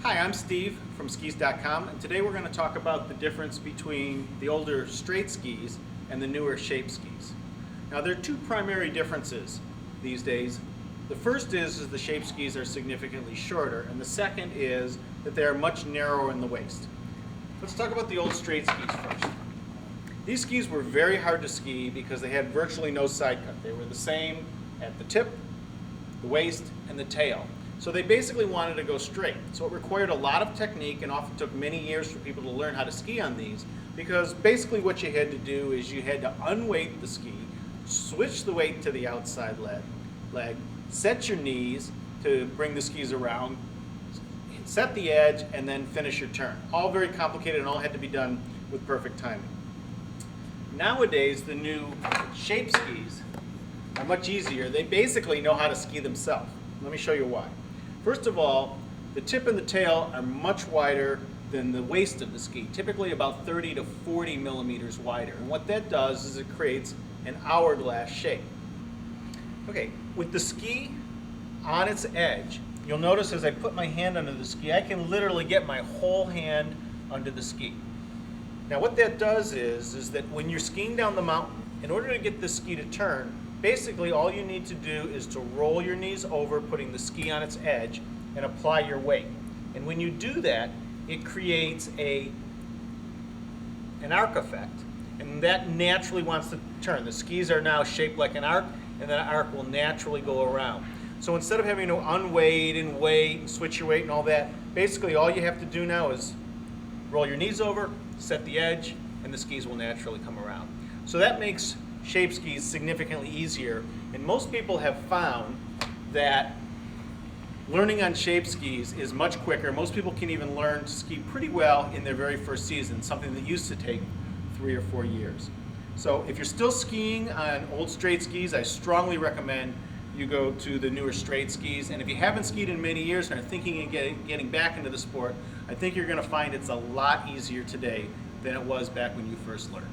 Hi, I'm Steve from skis.com, and today we're going to talk about the difference between the older straight skis and the newer shape skis. Now, there are two primary differences these days. The first is the shape skis are significantly shorter, and the second is that they are much narrower in the waist. Let's talk about the old straight skis first. These skis were very hard to ski because they had virtually no side cut. They were the same at the tip, the waist, and the tail. So they basically wanted to go straight. So it required a lot of technique and often took many years for people to learn how to ski on these, because basically what you had to do is you had to unweight the ski, switch the weight to the outside leg, set your knees to bring the skis around, set the edge, and then finish your turn. All very complicated and all had to be done with perfect timing. Nowadays, the new shape skis are much easier. They basically know how to ski themselves. Let me show you why. First of all, the tip and the tail are much wider than the waist of the ski, typically about 30 to 40 millimeters wider. And what that does is it creates an hourglass shape. Okay, with the ski on its edge, you'll notice as I put my hand under the ski, I can literally get my whole hand under the ski. Now what that does is that when you're skiing down the mountain, in order to get the ski to turn, basically all you need to do is to roll your knees over, putting the ski on its edge, and apply your weight. And when you do that, it creates an arc effect, and that naturally wants to turn. The skis are now shaped like an arc, and that arc will naturally go around. So instead of having to unweight and weight and switch your weight and all that, basically all you have to do now is roll your knees over, set the edge, and the skis will naturally come around. So that makes shape skis significantly easier, and most people have found that learning on shape skis is much quicker. Most people can even learn to ski pretty well in their very first season, something that used to take 3 or 4 years. So if you're still skiing on old straight skis, I strongly recommend you go to the newer straight skis. And if you haven't skied in many years and are thinking of getting back into the sport, I think you're going to find it's a lot easier today than it was back when you first learned.